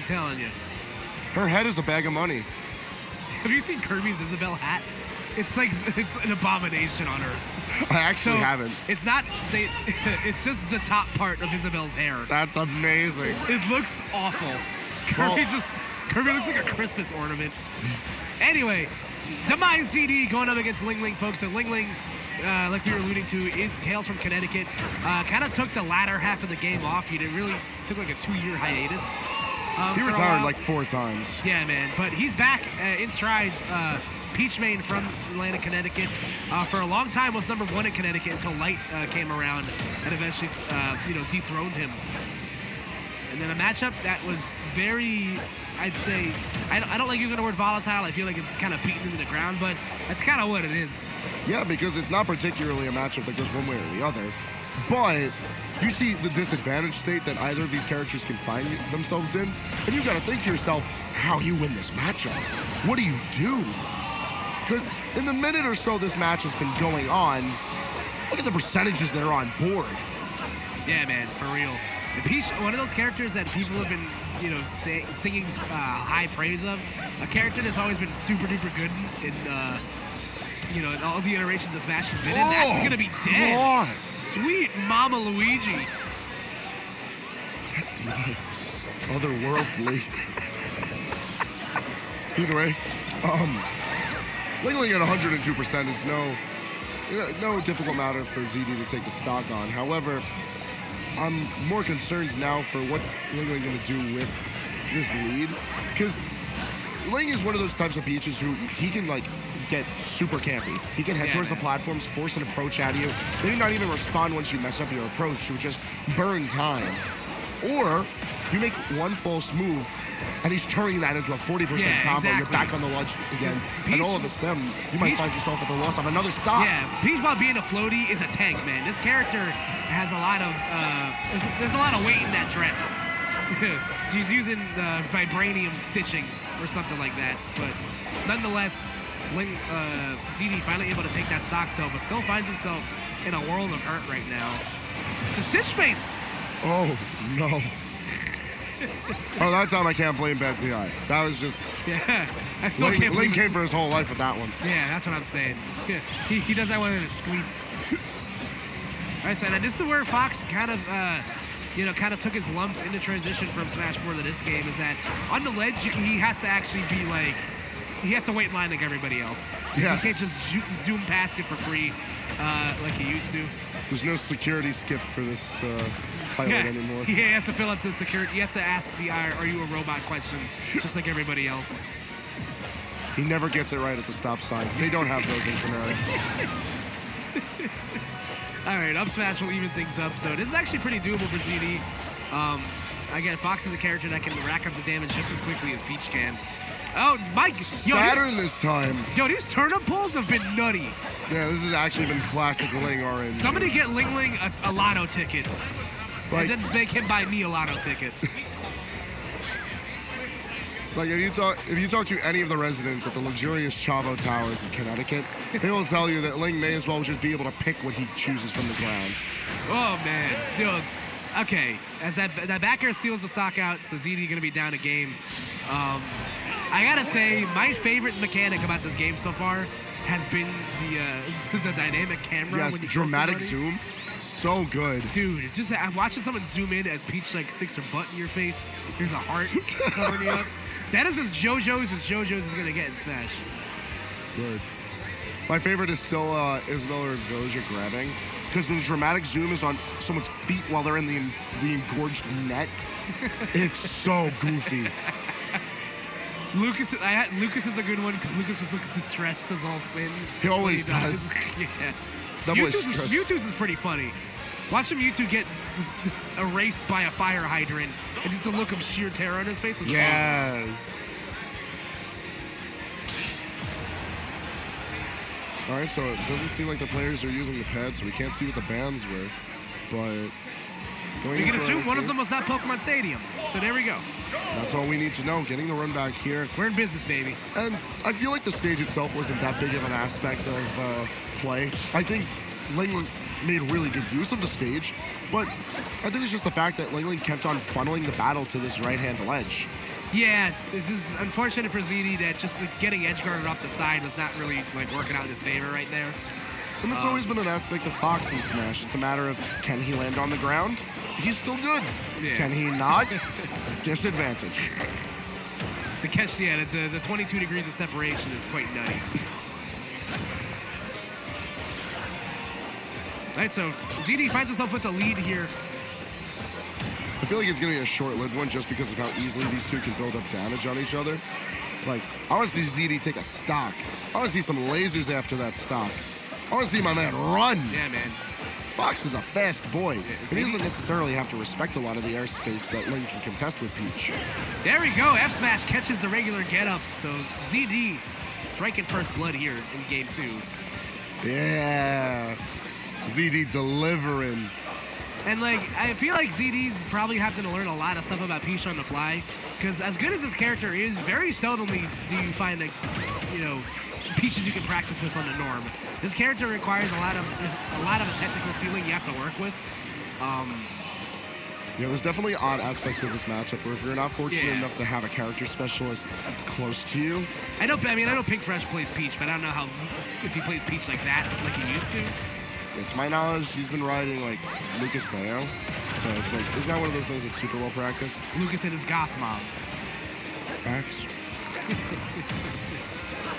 telling you. Her head is a bag of money. Have you seen Kirby's Isabelle hat? It's like, it's an abomination on her. I actually haven't. It's not, it's just the top part of Isabelle's hair. That's amazing. It looks awful. Kirby looks like a Christmas ornament. Anyway, Demise CD going up against LingLing, folks. So LingLing, like we were alluding to, hails from Connecticut. Kind of took the latter half of the game off. He took like a 2-year hiatus. He retired like 4 times. Yeah, man. But he's back in strides. Peach Main from Atlanta, Connecticut. For a long time was #1 in Connecticut until Light came around and eventually, dethroned him. And then a matchup that was very, I'd say, I don't like using the word volatile. I feel like it's kind of beaten into the ground, but that's kind of what it is. Yeah, because it's not particularly a matchup that goes one way or the other. But you see the disadvantaged state that either of these characters can find themselves in, and you got to think to yourself, how do you win this matchup? What do you do? Because in the minute or so this match has been going on, look at the percentages that are on board. Yeah, man, for real. And Peach, one of those characters that people have been, singing high praise of. A character that's always been super duper good in in all the iterations of Smash has been in. That's gonna be dead. God. Sweet Mama Luigi. Otherworldly. Either way, LingLing at 102% is no difficult matter for ZD to take the stock on. However, I'm more concerned now for what's LingLing going to do with this lead, because Ling is one of those types of Peaches who he can get super campy. He can head towards the platforms, force an approach at you, maybe not even respond once you mess up your approach, to just burn time. Or you make one false move, and he's turning that into a 40% combo. Exactly. You're back on the ledge again, and all of a sudden, you might find yourself at the loss of another stop. Yeah, Peach, while being a floaty, is a tank, man. This character has a lot of, there's a lot of weight in that dress. She's using the vibranium stitching or something like that, but nonetheless, ZD finally able to take that stock though, but still finds himself in a world of hurt right now. The Stitch Face! Oh, no. Oh, that time I can't blame Bad TI. That was just... Yeah, I still can't believe Ling came for his whole life with that one. Yeah, that's what I'm saying. Yeah, he does that one in his sleep. All right, so now this is where Fox kind of took his lumps in the transition from Smash 4 to this game, is that on the ledge, he has to actually be like... He has to wait in line like everybody else. Yes. He can't just zoom past it for free like he used to. There's no security skip for this pilot anymore. He has to fill out the security. He has to ask the "Are you a robot?" question, just like everybody else. He never gets it right at the stop signs. They don't have those in Canary. All right, up smash will even things up. So this is actually pretty doable for ZD. Again, Fox is a character that can rack up the damage just as quickly as Peach can. Oh, Mike! Saturn this time. Yo, these turnip pulls have been nutty. Yeah, this has actually been classic Ling RNG. Somebody get LingLing a lotto ticket. And then make him buy me a lotto ticket. Like, if you talk to any of the residents at the luxurious Chavo Towers of Connecticut, they will tell you that Ling may as well just be able to pick what he chooses from the ground. Oh, man. Dude. Okay. As that back air seals the stock out, so ZD going to be down a game. I gotta say, my favorite mechanic about this game so far has been the dynamic camera. Yes, when you dramatic zoom. So good. Dude, it's just, I'm watching someone zoom in as Peach sticks her butt in your face. There's a heart covering you up. That is as JoJo's is gonna get in Smash. Good. My favorite is still Isabelle or Villager grabbing, because the dramatic zoom is on someone's feet while they're in the engorged net. It's so goofy. Lucas is a good one because Lucas just looks distressed as all sin. He always does. Yeah. Mewtwo's is pretty funny. Watch him Mewtwo get erased by a fire hydrant and just a look of sheer terror on his face. Yes. All right, so it doesn't seem like the players are using the pad, so we can't see what the bans were. But we can assume one of them was not Pokemon Stadium. So there we go. That's all we need to know. Getting the run back here. We're in business, baby. And I feel like the stage itself wasn't that big of an aspect of play. I think LingLing made really good use of the stage, but I think it's just the fact that LingLing kept on funneling the battle to this right-hand ledge. Yeah, this is unfortunate for ZD that just getting edge guarded off the side was not really like working out in his favor right there. And it's always been an aspect of Fox in Smash. It's a matter of, can he land on the ground? He's still good. Yes. Can he not? Disadvantage. The catch, yeah, the 22 degrees of separation is quite nutty. All right, so ZD finds himself with the lead here. I feel like it's going to be a short-lived one just because of how easily these two can build up damage on each other. Like, I want to see ZD take a stock. I want to see some lasers after that stock. I want to see my man run. Yeah, man. Fox is a fast boy. And he doesn't necessarily have to respect a lot of the airspace that Ling can contest with Peach. There we go. F Smash catches the regular get-up. So ZD striking first blood here in game 2. Yeah. ZD delivering. And, like, I feel like ZD's probably having to learn a lot of stuff about Peach on the fly. Because as good as this character is, very seldomly do you find, like, you know, Peaches you can practice with on the norm. This character requires a lot of a technical ceiling you have to work with. Yeah, there's definitely odd aspects of this matchup where if you're not fortunate enough to have a character specialist close to you. I know Pink Fresh plays Peach, but I don't know how if he plays Peach like that, like he used to. To my knowledge, he's been riding like Lucas Bayo. So it's like, is that one of those things that's super well practiced? Lucas and his goth mom. Facts.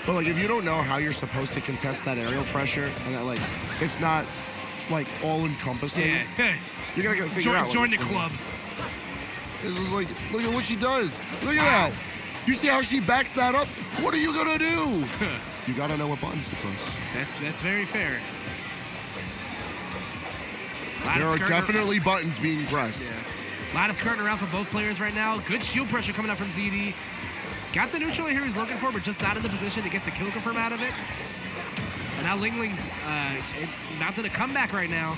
But like, if you don't know how you're supposed to contest that aerial pressure, and that like, it's not like all encompassing. Yeah. You're gonna get figure out. Join the club. This is like, look at what she does. Look at that. You see how she backs that up? What are you gonna do? You gotta know what buttons to press. That's very fair. There are definitely buttons being pressed. Yeah. A lot of skirting around for both players right now. Good shield pressure coming out from ZD. Got the neutral here he's looking for, but just not in the position to get the kill confirm out of it. And now LingLing's mounting a comeback right now.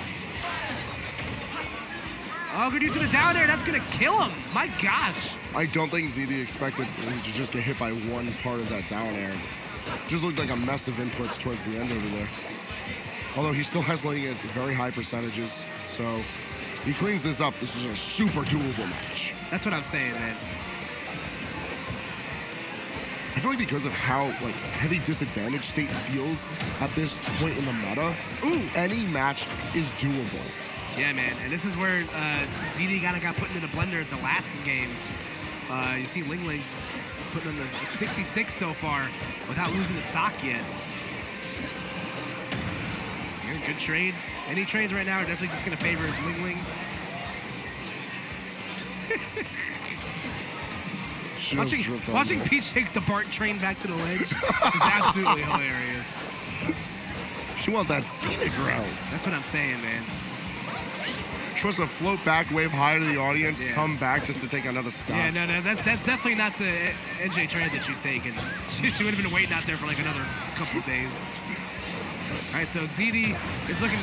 Oh, good use of the down air. That's going to kill him. My gosh. I don't think ZD expected him to just get hit by one part of that down air. Just looked like a mess of inputs towards the end over there. Although he still has landing at very high percentages. So he cleans this up. This is a super doable match. That's what I'm saying, man. I feel like because of how like heavy disadvantage State feels at this point in the meta, any match is doable. Yeah, man. And this is where ZD kind of got put into the blender at the last game. You see LingLing putting on the 66 so far without losing the stock yet. Yeah, good trade. Any trades right now are definitely just going to favor LingLing. Watching Peach take the BART train back to the ledge is absolutely hilarious. She want that scenic route. That's what I'm saying, man. She wants to float back, wave high to the audience, come back just to take another stop. Yeah, no, that's definitely not the NJ trend that she's taking. She would have been waiting out there for like another couple of days. All right, so ZD is looking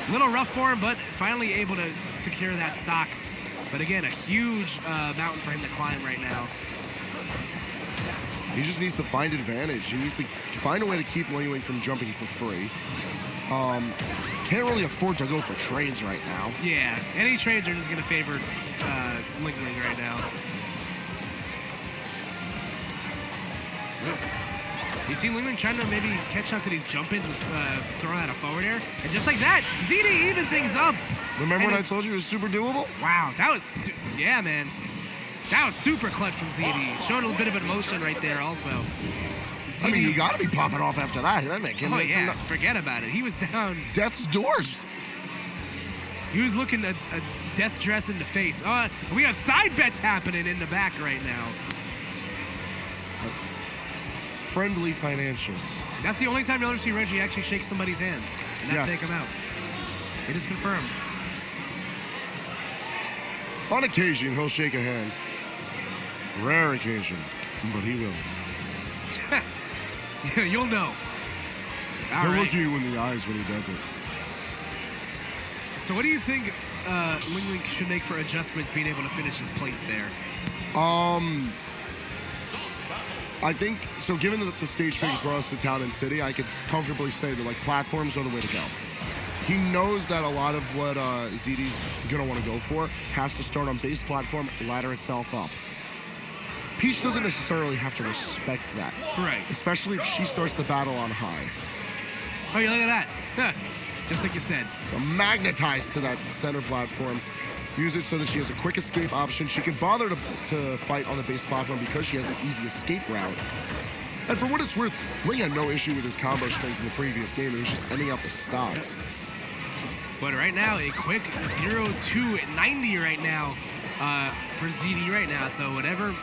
a little rough for him, but finally able to secure that stock. But again, a huge mountain for him to climb right now. He just needs to find advantage. He needs to find a way to keep LingLing from jumping for free. Can't really afford to go for trades right now. Yeah, any trades are just going to favor LingLing right now. You see LingLing trying to maybe catch up to these jump-ins with throwing out a forward air. And just like that, ZD even things up. Remember when I told you it was super doable? Wow, that was, yeah, man. That was super clutch from ZD. Showing a little bit of emotion right there also. ZD, I mean, you got to be popping off after that. Oh, yeah, forget about it. He was down. Death's doors. He was looking a death dress in the face. We have side bets happening in the back right now. Friendly financials. That's the only time you'll ever see Reggie actually shake somebody's hand and not take him out. It is confirmed. On occasion, he'll shake a hand. Rare occasion, but he will. You'll know. He'll look you in the eyes when he does it. So what do you think LingLing should make for adjustments being able to finish his plate there? I think, so given that the stage figures brought us to Town and City, I could comfortably say that like platforms are the way to go. He knows that a lot of what ZD's going to want to go for has to start on base platform, ladder itself up. Peach doesn't necessarily have to respect that. Right. Especially if she starts the battle on high. Oh, yeah, look at that. Huh. Just like you said. So magnetized to that center platform. Use it so that she has a quick escape option. She can bother to fight on the base platform because she has an easy escape route. And for what it's worth, Ling had no issue with his combo strings in the previous game. It was just ending up the stocks. But right now, a quick 0-2 at 90 right now for ZD right now. So whatever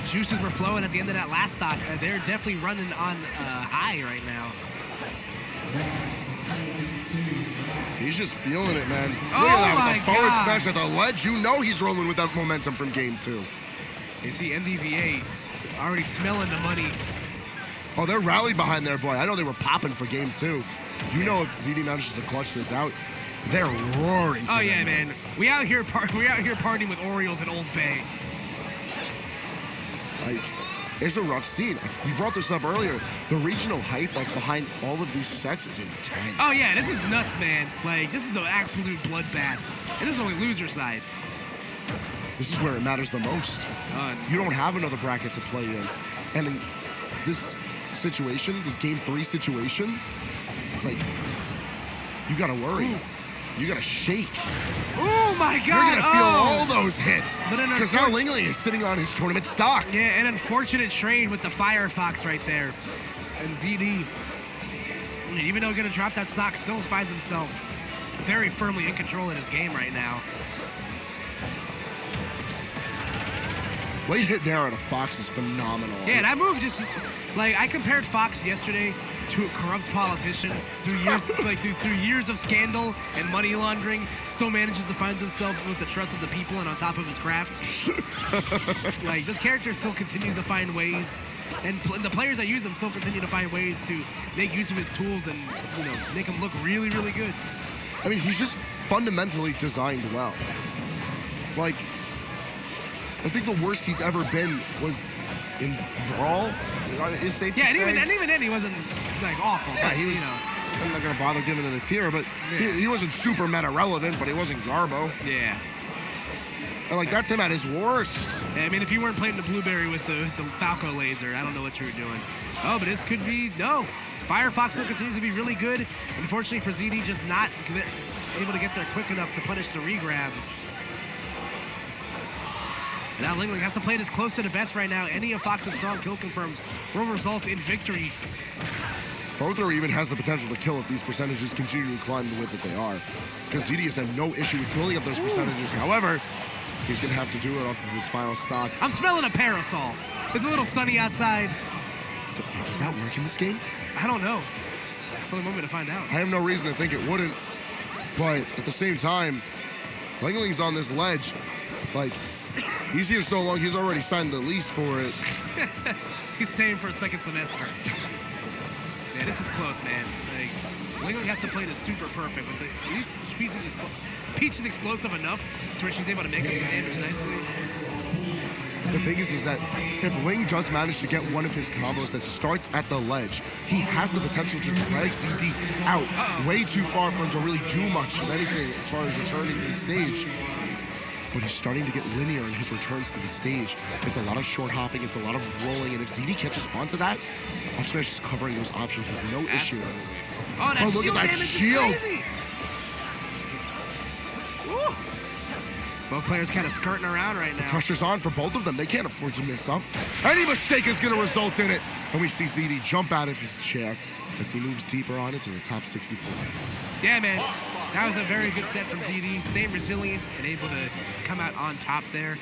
juices were flowing at the end of that last stock, they're definitely running on high right now. He's just feeling it, man. Oh, look at that, my with the forward God. smash at the ledge. You know he's rolling with that momentum from game 2. You see NDVA already smelling the money. Oh, they're rallied behind their boy. I know they were popping for game 2. You know if ZD manages to clutch this out, they're roaring. Oh yeah, man. We out here partying with Orioles in Old Bay. Like, it's a rough scene. You brought this up earlier. The regional hype that's behind all of these sets is intense. Oh yeah, this is nuts, man. Like, this is an absolute bloodbath. And this is only loser side. This is where it matters the most. You don't have another bracket to play in. And in this situation, this game 3 situation, like, you gotta worry. Ooh. You gotta shake. Oh my God! You're gonna feel all those hits. But Because now LingLing is sitting on his tournament stock. Yeah, an unfortunate trade with the Firefox right there. And ZD, even though he's gonna drop that stock, still finds himself very firmly in control of his game right now. Late hit there out of Fox is phenomenal. Yeah, that move just, like, I compared Fox yesterday to a corrupt politician through years, through years of scandal and money laundering, still manages to find himself with the trust of the people and on top of his craft. Like, this character still continues to find ways, and the players that use him still continue to find ways to make use of his tools and, you know, make him look really, really good. I mean, he's just fundamentally designed well. Like, I think the worst he's ever been was in Brawl. Is safe to Yeah, say. and even then he wasn't, like, awful. Yeah, but, he was. you know. I'm not gonna bother giving it a tier, but Yeah. he wasn't super meta relevant, but he wasn't Garbo. Yeah. And like that's him at his worst. Yeah, I mean, if you weren't playing the Blueberry with the Falco laser, I don't know what you were doing. Oh, but this could be, no. Firefox still continues to be really good. Unfortunately for ZD, just not able to get there quick enough to punish the regrab. Now LingLing has to play this close to the vest right now. Any of Fox's strong kill confirms will result in victory. Further even has the potential to kill if these percentages continue to climb the way that they are. Because ZD has had no issue with building up those percentages. However, he's going to have to do it off of his final stock. I'm smelling a parasol. It's a little sunny outside. Does that work in this game? I don't know. It's only one way to find out. I have no reason to think it wouldn't. But at the same time, LingLing's on this ledge. Like, he's here so long, he's already signed the lease for it. He's staying for a second semester. Yeah, this is close, man. Like, LingLing has to play this super perfect. But at least Peach is explosive enough to where she's able to make up the damage nicely. The thing is that if Ling does manage to get one of his combos that starts at the ledge, he has the potential to drag CD out way too far for him to really do much of anything as far as returning to the stage. But he's starting to get linear in his returns to the stage. It's a lot of short hopping, it's a lot of rolling, and if ZD catches onto that, Up Smash is covering those options with no issue. Oh, that look shield at that damage shield. is crazy. Woo. Both players kind of skirting around right now. Pressure's on for both of them. They can't afford to miss up. Any mistake is going to result in it. And we see ZD jump out of his chair as he moves deeper on into the top 64. Yeah, man. That was a very good set from ZD. Staying resilient and able to come out on top there.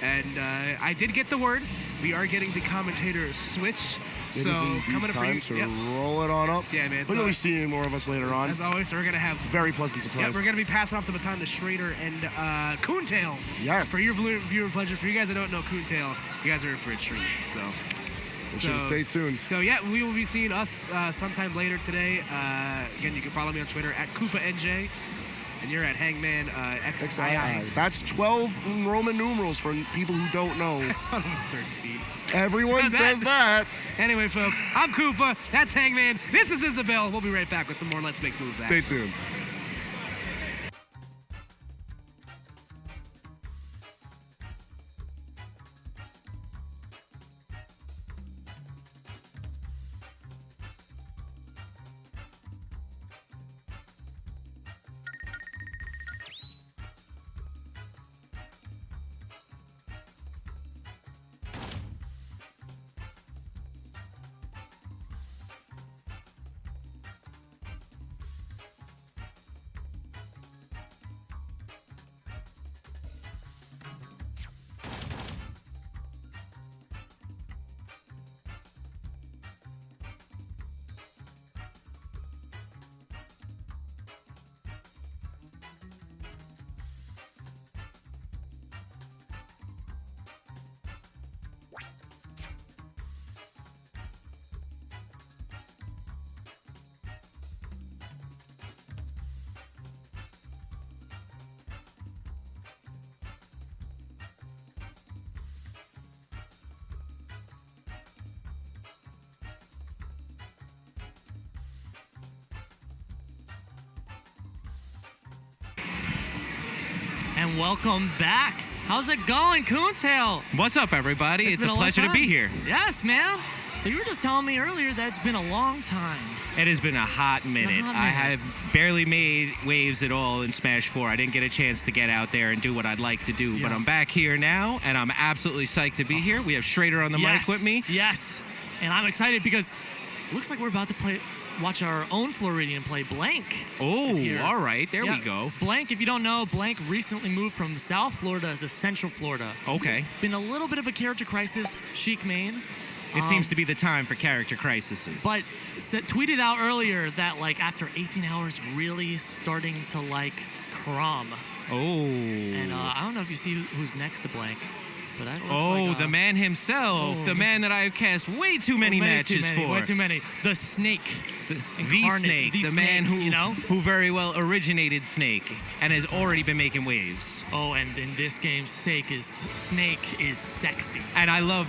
And I did get the word. We are getting the commentator switch. It so is indeed coming up for you. time to roll it on up. Yeah, man. We're going to So, be seeing more of us later on. as always, we're going to have... Very pleasant surprise. Yeah, we're going to be passing off the baton to Schrader and Coontail. Yes. For your viewing pleasure. For you guys that don't know Coontail, you guys are in for a treat. So... We should stay tuned. So yeah, we will be seeing us sometime later today. Again, you can follow me on Twitter at KoopaNJ, and you're at Hangman XII. That's 12 Roman numerals for people who don't know. Almost 13. Everyone says that. Anyway, folks, I'm Koopa. That's Hangman. This is Isabel. We'll be right back with some more Let's Make Moves. Stay tuned. And welcome back. How's it going, Coontail? What's up, everybody? It's a pleasure to be here. Yes, man. So you were just telling me earlier that it's been a long time. It has been a hot minute. I have barely made waves at all in Smash 4. I didn't get a chance to get out there and do what I'd like to do, but I'm back here now, and I'm absolutely psyched to be here. We have Schrader on the mic with me. Yes, and I'm excited because it looks like we're about to watch our own Floridian play. Blank. Oh, all right. There we go. Blank, if you don't know, Blank recently moved from South Florida to Central Florida. Okay. Been a little bit of a character crisis, Sheik main. It seems to be the time for character crises. But tweeted out earlier that, like, after 18 hours, really starting to like Crom. Oh. And I don't know if you see who's next to Blank. But that looks like, the man himself. The man that I've cast way too many matches for. Way too many. The Snake. The Snake. The man who very well originated Snake and has already been making waves. Oh, and in this game, Snake is sexy. And I love